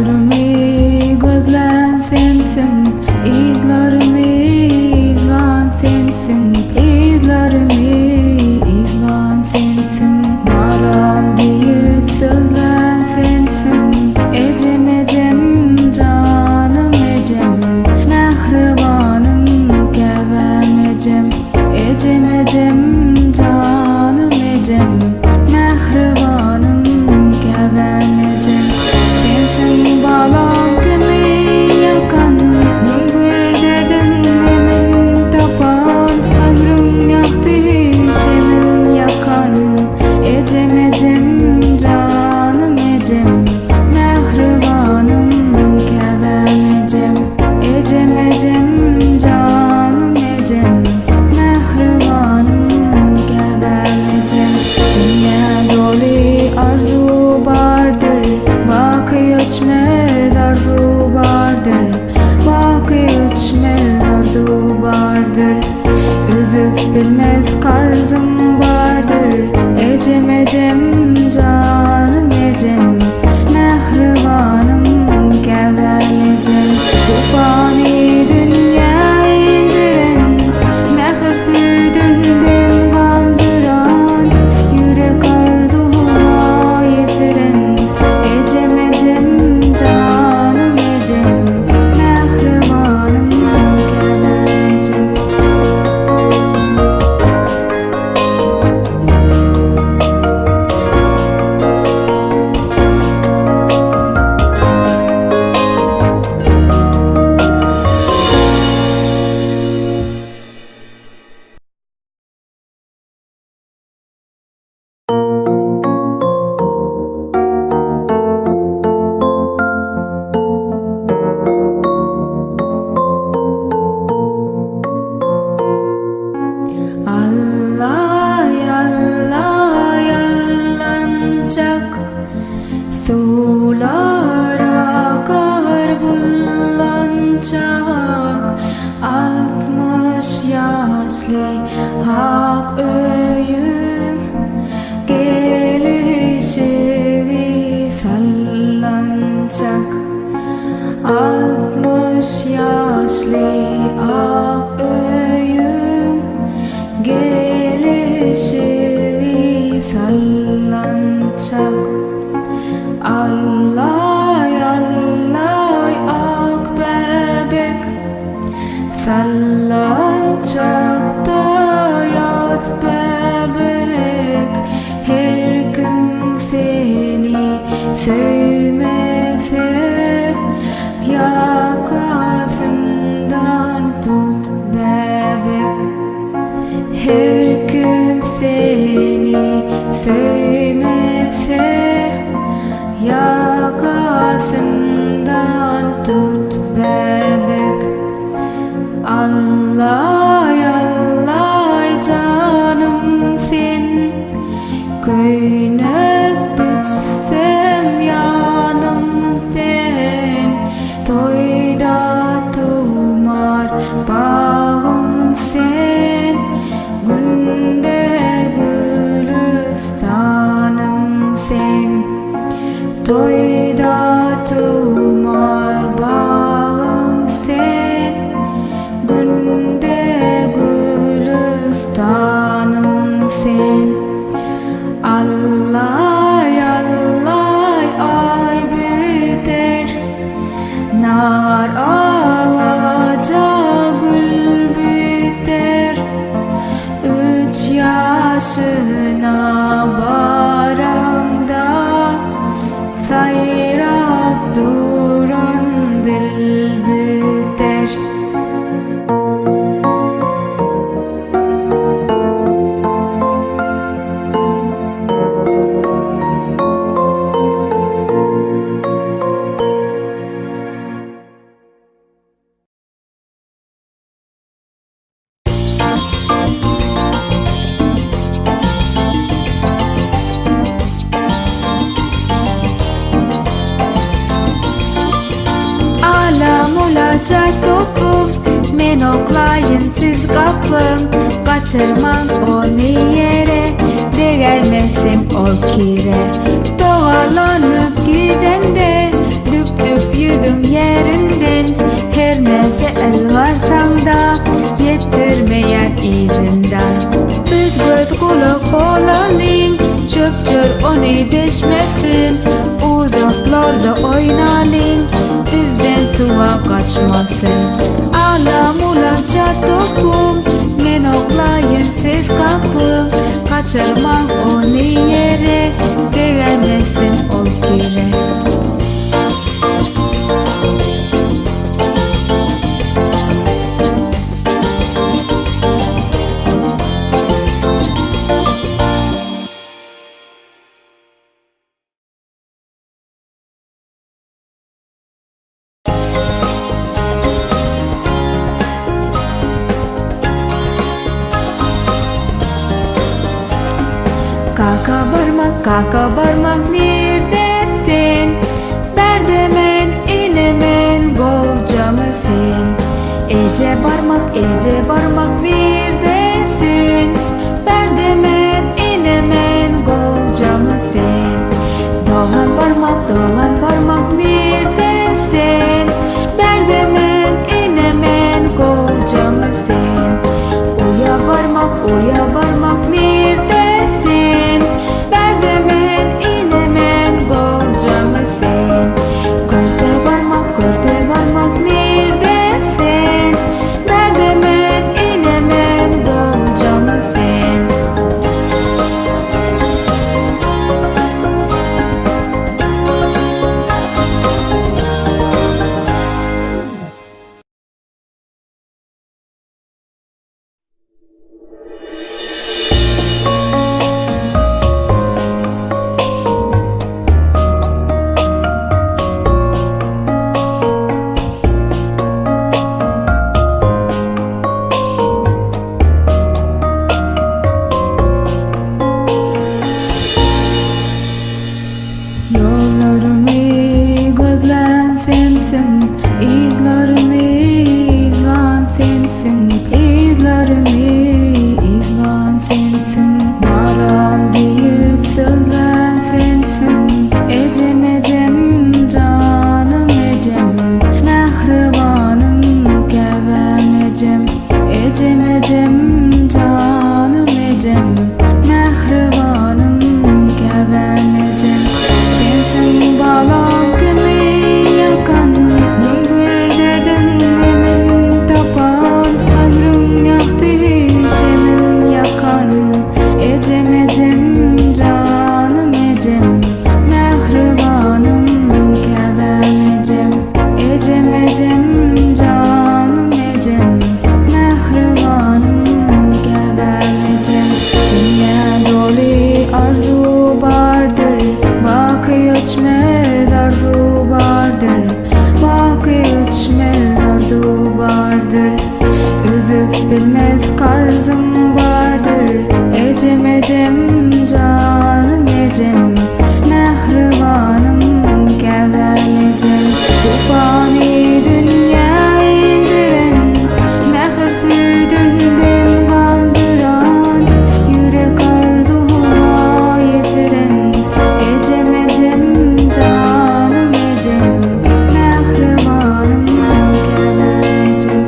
Gözlerimi gözlen sensin, izlerimi izlen sensin, izlerimi izlen sensin. Balam deyip sözlen sensin, ecem ecem canım ecem, mehribanım kevem ecem, ecem ecem canım ecem, mehribanım kevem ecem. Sensin balam kimi yakan, min bir derdin emin tapan, ömrün yaktı şemin yakan, ecem ecem canım ecem, mehribanım kevem ecem, ecem ecem canım ecem, mehribanım kevem ecem. Dünya dolu arzu vardır, bakı ölçmez arzu vardır, bakı ölçmez arzu vardır. Üzüp bilmez karzım vardır, ecem ecem canım ecem, mehribanım kevem ecem. Bu fani dünya indiren, mehirsiz dünden kandıran, yürek arzuma yetiren, ecem ecem canım ecem, mehribanım kevem ecem. Allah Allah yalanacak, sular akar bullanacak. 60 yaşlı hak öyün, gelişi sallanacak. 60 yaşlı ak öyün, gelişi sallanacak. Allah Allah ak bebek, sallanacak da yat bebek. Her kim seni sevmese, yakasından tut bebek. Her kim seni sevmese, yakasından tut bebek. Allah Allah canım sen, köynek bitsem yanım sen. Toyda tumar bağım sen, günde gülistanım sen. Toyda tumar bağım sen, günde gülistanım sen. Allah Allah ay biter, nar ağaca gül biter. 3 yaşına baranda, sayrap duran dil biter. Olacak topum, men oklayın siz kapın. Kaçırmam onu yere, değmesin ol kire. Dolanıp giden de düp düp onu deşmesin. Uzaklarda oynayın, bizden suva kaçmasın. Alam olacak topum, men oklayın siz kapın. Kaçırmak onu yere, giremesin ol kire. Kaka barmak neredesin? Berdemen inemen govca mısın? Ece barmak neredesin? Berdemen inemen govca mısın? Doğan barmak neredesin? Berdemen inemen govca mısın? Uya barmak neredesin? Berdemen inemen govca mısın? Körpe barmak neredesin? Berdemen inemen govca mısın? Yollarımı gözlen sensin, izlerimi izlen sensin, izlerimi izlen sensin. Nalan deyip sözlen sensin, ecem canım ecem, mehribanım kevem ecem, canım ecem, mehribanım kevem ecem. Sensin bağlan kimi yakan, min bir derdin gömün tapan, ömrün yaktı şemin yakan. Ecem canım ecem, mehribanım kevem ecem, canım ecem, mehribanım kevem ecem. Dünya dolu arzu vardır, Vakı ölçmez arzu vardır, vakı ölçmez arzu vardır. Üzüp bilmez karzım vardır, ecem canım ecem, mehribanım kevem ecem. Tufani dünya indiren, mehirsi dünden kandıran, yürek arzuma yetiren. Ecem canım ecem, mehribanım kevem ecem.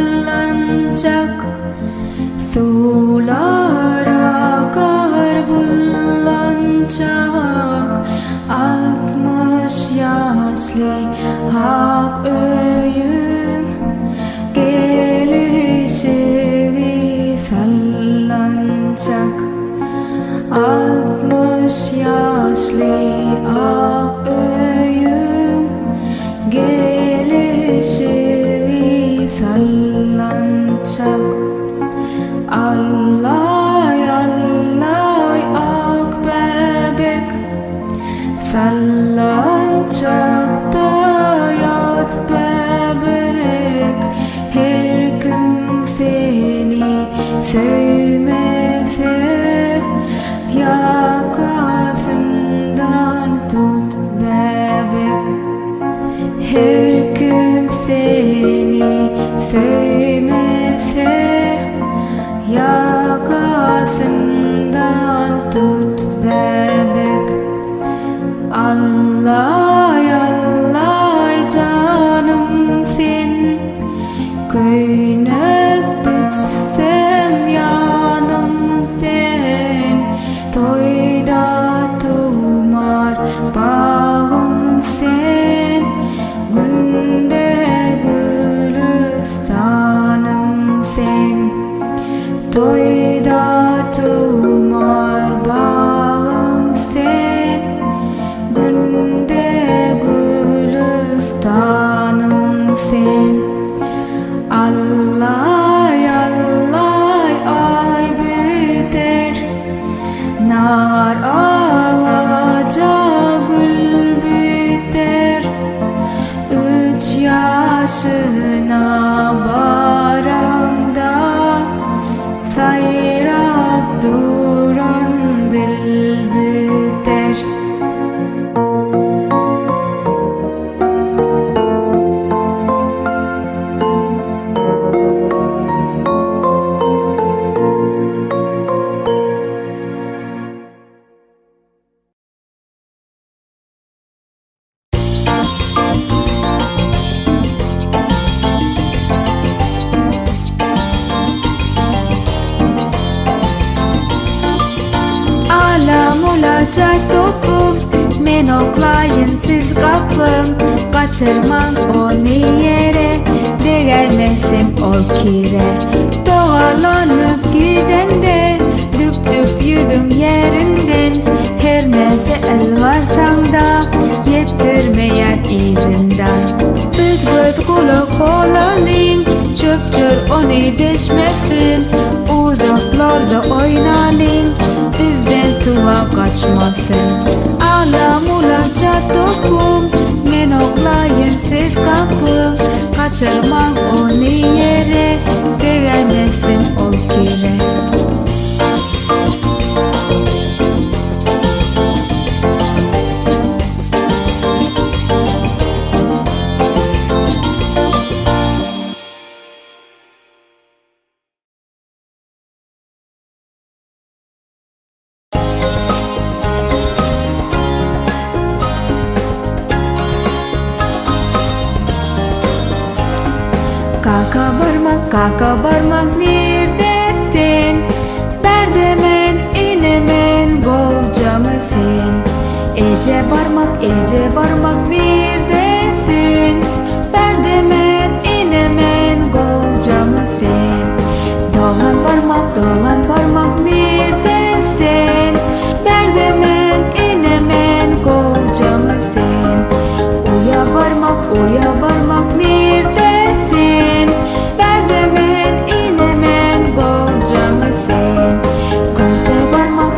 Yallancak sulara kar bullanacak. 60 yaşlı hak öyün, gelişi sallanacak. 60 yaşlı hak öyün, gelişi sallanacak. Allay ak bebek sallanacak da yat bebek. Her kim seni Nar ağaca gül biter, 3 yaşına baranda sayrap duran dil biter. Alam olacak topum, men oklayın siz kapın. Kaçırman onu yere, değmesin ol kire. Doğalanıp gidende, düp düp yüzün yerinden. Her nece el varsan da, yettirmeyen izinden. Biz göz kulak olalım, çöp çöp onu deşmesin. Uzaklarda oynalım, bizden suva kaçmasın. Alam olacak topum, men oklayın siz kapı. Kaçırmak onu yere, değmesin ol kire. Kaka barmak neredesin? Berdemen inemen govca mısın? Ece barmak neredesin? Berdemen inemen govca mısın? Doğan barmak neredesin? Berdemen inemen govca mısın? Uya barmak neredesin? Berdemen inemen govca mısın? Körpe barmak